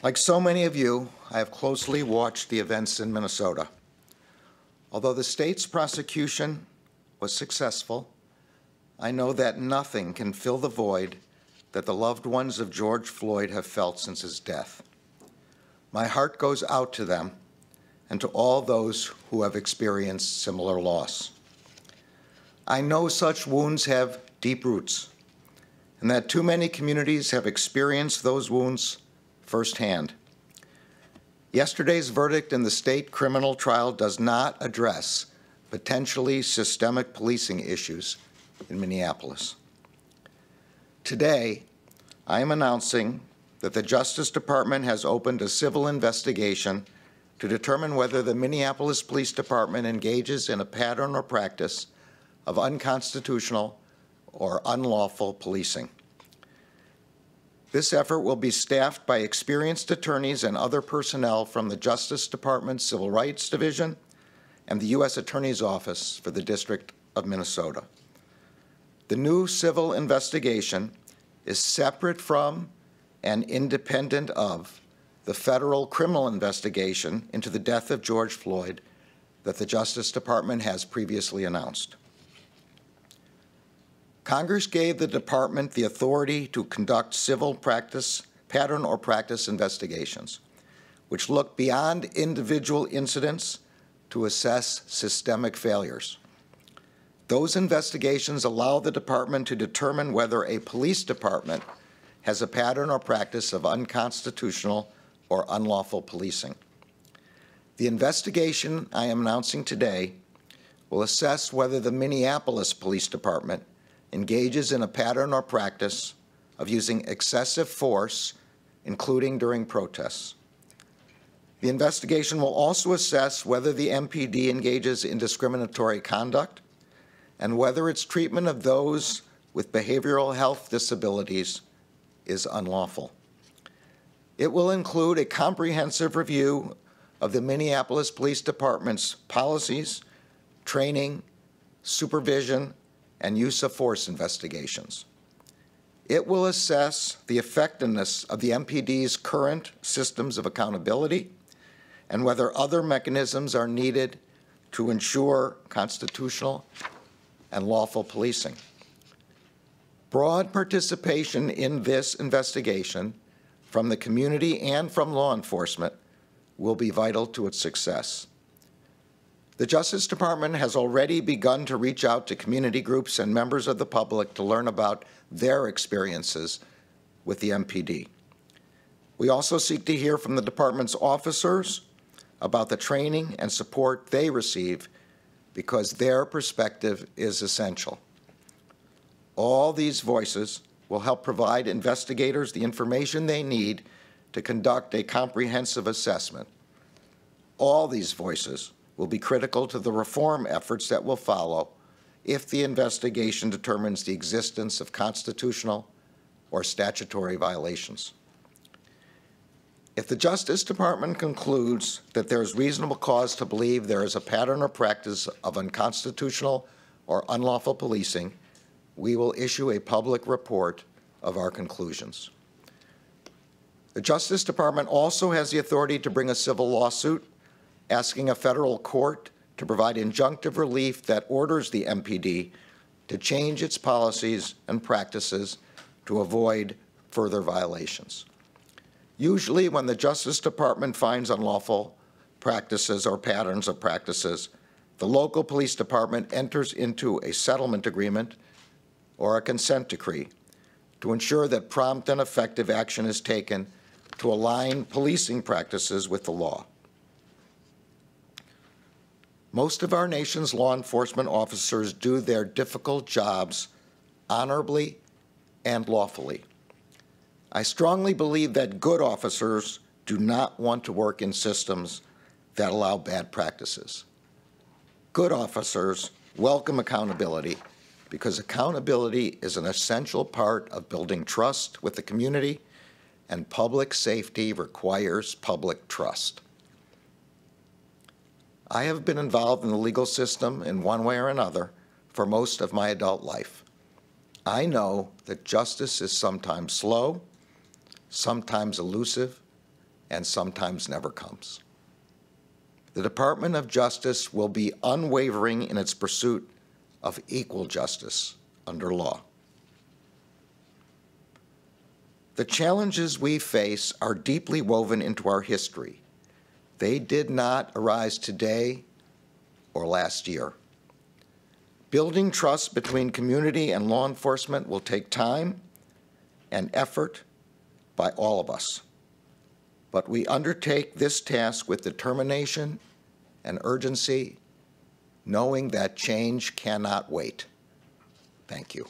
Like so many of you, I have closely watched the events in Minnesota. Although the state's prosecution was successful, I know that nothing can fill the void that the loved ones of George Floyd have felt since his death. My heart goes out to them and to all those who have experienced similar loss. I know such wounds have deep roots, and that too many communities have experienced those wounds firsthand. Yesterday's verdict in the state criminal trial does not address potentially systemic policing issues in Minneapolis. Today, I am announcing that the Justice Department has opened a civil investigation to determine whether the Minneapolis Police Department engages in a pattern or practice of unconstitutional or unlawful policing. This effort will be staffed by experienced attorneys and other personnel from the Justice Department's Civil Rights Division and the U.S. Attorney's Office for the District of Minnesota. The new civil investigation is separate from and independent of the federal criminal investigation into the death of George Floyd that the Justice Department has previously announced. Congress gave the department the authority to conduct civil practice, pattern or practice investigations, which look beyond individual incidents to assess systemic failures. Those investigations allow the department to determine whether a police department has a pattern or practice of unconstitutional or unlawful policing. The investigation I am announcing today will assess whether the Minneapolis Police Department engages in a pattern or practice of using excessive force, including during protests. The investigation will also assess whether the MPD engages in discriminatory conduct and whether its treatment of those with behavioral health disabilities is unlawful. It will include a comprehensive review of the Minneapolis Police Department's policies, training, supervision, and use of force investigations. It will assess the effectiveness of the MPD's current systems of accountability and whether other mechanisms are needed to ensure constitutional and lawful policing. Broad participation in this investigation from the community and from law enforcement will be vital to its success. The Justice Department has already begun to reach out to community groups and members of the public to learn about their experiences with the MPD. We also seek to hear from the department's officers about the training and support they receive because their perspective is essential. All these voices will help provide investigators the information they need to conduct a comprehensive assessment. All these voices will be critical to the reform efforts that will follow if the investigation determines the existence of constitutional or statutory violations. If the Justice Department concludes that there is reasonable cause to believe there is a pattern or practice of unconstitutional or unlawful policing, we will issue a public report of our conclusions. The Justice Department also has the authority to bring a civil lawsuit asking a federal court to provide injunctive relief that orders the MPD to change its policies and practices to avoid further violations. Usually when the Justice Department finds unlawful practices or patterns of practices, the local police department enters into a settlement agreement or a consent decree to ensure that prompt and effective action is taken to align policing practices with the law. Most of our nation's law enforcement officers do their difficult jobs honorably and lawfully. I strongly believe that good officers do not want to work in systems that allow bad practices. Good officers welcome accountability because accountability is an essential part of building trust with the community, and public safety requires public trust. I have been involved in the legal system in one way or another for most of my adult life. I know that justice is sometimes slow, sometimes elusive, and sometimes never comes. The Department of Justice will be unwavering in its pursuit of equal justice under law. The challenges we face are deeply woven into our history. They did not arise today or last year. Building trust between community and law enforcement will take time and effort by all of us. But we undertake this task with determination and urgency, knowing that change cannot wait. Thank you.